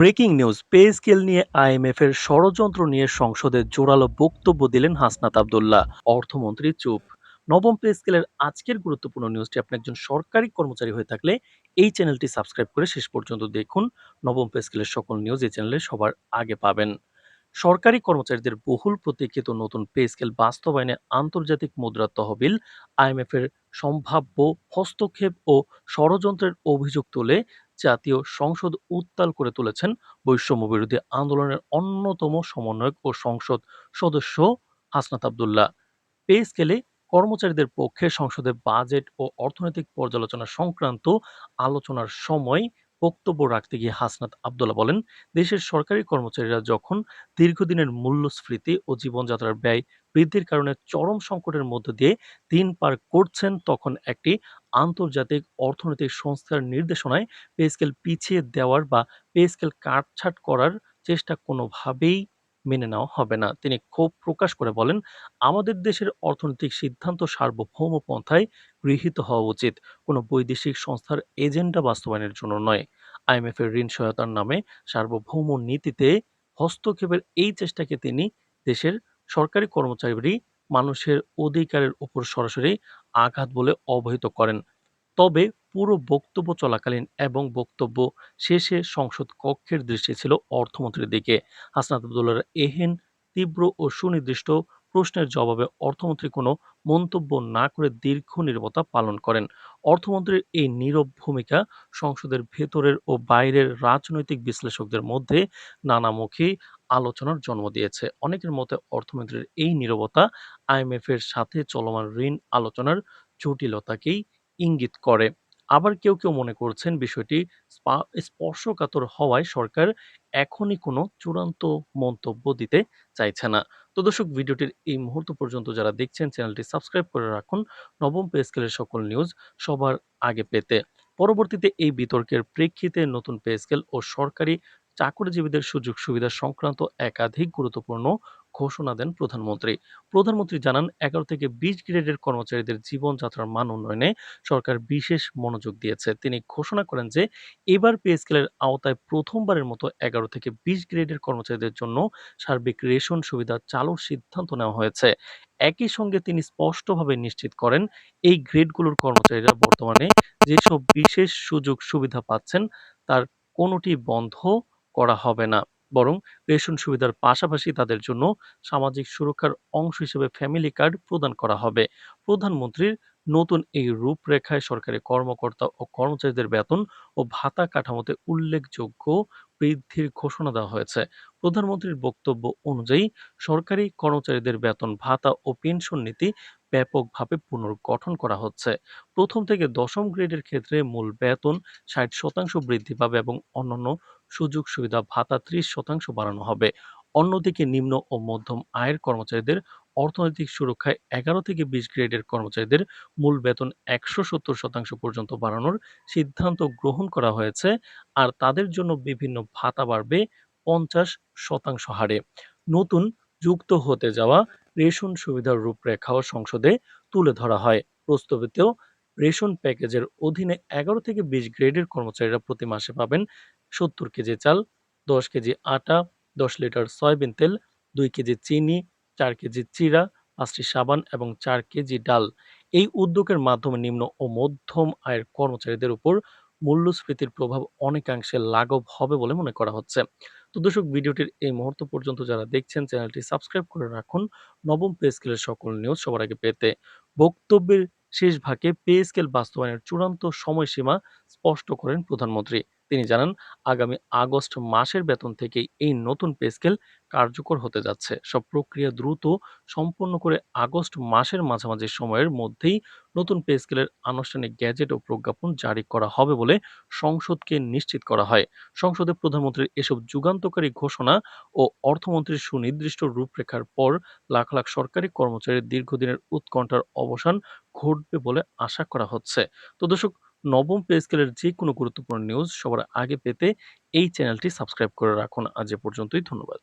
Breaking news, pay scale নিয়ে আইএমএফ-এর ষড়যন্ত্র নিয়ে সংসদে জোরালো বক্তব্য দিলেন হাসনাত আব্দুল্লাহ। অর্থমন্ত্রী চুপ। নবম পে স্কেলের আজকের গুরুত্বপূর্ণ নিউজটি আপনি একজন সরকারি কর্মচারী হয়ে থাকলে এই চ্যানেলটি সাবস্ক্রাইব করে শেষ পর্যন্ত দেখুন। নবম পে স্কেলের সকল নিউজ এই চ্যানেলে সবার আগে পাবেন। সরকারি কর্মচারীদের বহুল প্রতীক্ষিত নতুন পে স্কেল বাস্তবায়নে আন্তর্জাতিক মুদ্রা তহবিল আইএমএফ-এর সম্ভাব্য হস্তক্ষেপ ও ষড়যন্ত্রের অভিযোগ তুলে জাতীয় সংসদ উত্তাল করে তুলেছেন বৈষম্য বিরোধী আন্দোলনের অন্যতম সমন্বয়ক ও সংসদ সদস্য হাসনাত আব্দুল্লাহ। পে স্কেলে কর্মচারীদের পক্ষে সংসদে বাজেট ও অর্থনৈতিক পর্যালোচনা সংক্রান্ত আলোচনার সময় বক্তব্য রাখতে গিয়ে হাসনাত আব্দুল্লাহ বলেন, দেশের সরকারি কর্মচারীরা যখন দীর্ঘদিনের মূল্যস্ফীতি ও জীবনযাত্রার ব্যয় বৃদ্ধির কারণে চরম সংকটের মধ্য দিয়ে দিন পার করছেন, তখন একটি আন্তর্জাতিক অর্থনৈতিক সংস্থার নির্দেশনায় পে স্কেল পিছিয়ে দেওয়ার বা পে স্কেল কাটছাঁট করার চেষ্টা কোনোভাবেই মেনে নেওয়া হবে না। তিনি ক্ষোভ প্রকাশ করে বলেন, আমাদের দেশের অর্থনৈতিক সিদ্ধান্ত সার্বভৌম পন্থায় গৃহীত হওয়া উচিত, কোনো বৈদেশিক সংস্থার এজেন্ডা বাস্তবায়নের জন্য নয়। আইএমএফ-এর ঋণ সহায়তার নামে সার্বভৌম নীতিতে হস্তক্ষেপের এই চেষ্টাকে তিনি দেশের সরকারি কর্মচারী মানুষের অধিকারের উপর সরাসরি আঘাত বলে অবহিত করেন। তবে পুরো বক্তব্য চলাকালীন এবং বক্তব্য শেষে সংসদ কক্ষের দৃষ্টি ছিল অর্থমন্ত্রীর দিকে। হাসনাত আব্দুল্লাহর এহেন তীব্র ও সুনির্দিষ্ট প্রশ্নের জবাবে অর্থমন্ত্রী কোনো মন্তব্য না করে দীর্ঘ নীরবতা পালন করেন। অর্থমন্ত্রীর এই নীরব ভূমিকা সংসদের ভেতরের ও বাইরের রাজনৈতিক বিশ্লেষকদের মধ্যে নানামুখী আলোচনার জন্ম দিয়েছে। অনেকের মতে অর্থমন্ত্রীর এই নীরবতা আইএমএফ এর সাথে চলমান ঋণ আলোচনার জটিলতাকেই ইঙ্গিত করে। আবার কেউ মনে করছেন বিষয়টি স্পর্শকাতর হওয়ায় সরকার এখনই কোনো চূড়ান্ত মন্তব্য দিতে চাইছে না। তো দর্শক, ভিডিওটির এই মুহূর্ত পর্যন্ত যারা দেখছেন চ্যানেলটি সাবস্ক্রাইব করে রাখুন নবম পে স্কেলের সকল নিউজ সবার আগে পেতে। পরবর্তীতে এই বিতর্কের প্রেক্ষিতে নতুন পে স্কেল ও সরকারি চাকরিজীবীদের সুযোগ সুবিধা সংক্রান্ত একাধিক গুরুত্বপূর্ণ ঘোষণা দেন প্রধানমন্ত্রী। প্রধানমন্ত্রী জানান, ১১ থেকে ২০ গ্রেডের কর্মচারীদের জীবনযাত্রার মান উন্নয়নে সরকার বিশেষ মনোযোগ দিয়েছে। তিনি ঘোষণা করেন যে এবার পে স্কেলের আওতায় প্রথমবারের মতো ১১ থেকে ২০ গ্রেডের কর্মচারীদের জন্য সার্বিক রেশন সুবিধা চালুর সিদ্ধান্ত নেওয়া হয়েছে। একই সঙ্গে তিনি স্পষ্টভাবে নিশ্চিত করেন, এই গ্রেডগুলোর কর্মচারীরা বর্তমানে যেসব বিশেষ সুযোগ সুবিধা পাচ্ছেন তার কোনোটি বন্ধ করা হবে না। বরং রেশন সুবিধার পাশাপাশি তাদের জন্য সামাজিক সুরক্ষার অংশ হিসেবে ফ্যামিলি কার্ড প্রদান করা হবে। প্রধানমন্ত্রীর নতুন এই রূপরেখায় সরকারি কর্মকর্তা ও কর্মচারীদের বেতন ও ভাতা কাঠামোতে উল্লেখযোগ্য বৃদ্ধির ঘোষণা দেওয়া হয়েছে। প্রধানমন্ত্রীর বক্তব্য অনুযায়ী সরকারি কর্মচারীদের বেতন, ভাতা ও পেনশন নীতি ব্যাপকভাবে পুনর্গঠন করা হচ্ছে। প্রথম থেকে দশম গ্রেডের ক্ষেত্রে মূল বেতন ৬০% বৃদ্ধি পাবে এবং অন্যান্য সুযোগ সুবিধা ভাতা ৩০% বাড়ানো হবে। অন্যদিকে নিম্ন ও মধ্যম আয়ের কর্মচারীদের অর্থনৈতিক সুরক্ষায় ১১ থেকে ২০ গ্রেডের কর্মচারীদের মূল বেতন ১৭০% পর্যন্ত বাড়ানোর সিদ্ধান্ত গ্রহণ করা হয়েছে, আর তাদের জন্য বিভিন্ন ভাতা বাড়বে ৫০% হারে। নতুন যুক্ত হতে যাওয়া রেশন সুবিধার রূপরেখাও সংসদে তুলে ধরা হয়। প্রস্তাবিত রেশন প্যাকেজের অধীনে ১১ থেকে ২০ গ্রেডের কর্মচারীরা প্রতি মাসে পাবেন ৭০ কেজি চাল, ১০ কেজি আটা, ১০ লিটার সয়াবিন তেল, ২ কেজি চিনি, ৪ কেজি চিড়া, ৫টি সাবান এবং ৪ কেজি ডাল। এই উদ্যোগের মাধ্যমে নিম্ন ও মধ্যম আয়ের কর্মচারীদের উপর মূল্যস্ফীতির প্রভাব অনেকাংশে লাঘব হবে বলে মনে করা হচ্ছে। তো দর্শক, ভিডিওটির এই মুহূর্ত পর্যন্ত যারা দেখছেন চ্যানেলটি সাবস্ক্রাইব করে রাখুন নবম পে স্কেলের সকল নিউজ সবার আগে পেতে। বক্তব্যের শেষ ভাগে পে স্কেল বাস্তবায়নের চূড়ান্ত সময়সীমা স্পষ্ট করেন প্রধানমন্ত্রী। তিনি জানান, আগামী আগস্ট মাসের বেতন থেকেই এই নতুন পে স্কেল কার্যকর হতে যাচ্ছে। সব প্রক্রিয়া দ্রুত সম্পন্ন করে আগস্ট মাসের মাঝামাঝি সময়ের মধ্যেই নতুন পে স্কেলের আনুষ্ঠানিক গ্যাজেট ও প্রজ্ঞাপন জারি করা হবে বলে সংসদকে নিশ্চিত করা হয়। সংসদে প্রধানমন্ত্রীর এসব যুগান্তকারী ঘোষণা ও অর্থমন্ত্রীর সুনির্দিষ্ট রূপরেখার পর লাখ লাখ সরকারি কর্মচারীর দীর্ঘদিনের উৎকণ্ঠার অবসান ঘটবে বলে আশা করা হচ্ছে। তো দর্শক, নবম পে স্কেলের যে কোনো গুরুত্বপূর্ণ নিউজ সবার আগে পেতে এই চ্যানেলটি সাবস্ক্রাইব করে রাখুন। আজ এ পর্যন্তই, ধন্যবাদ।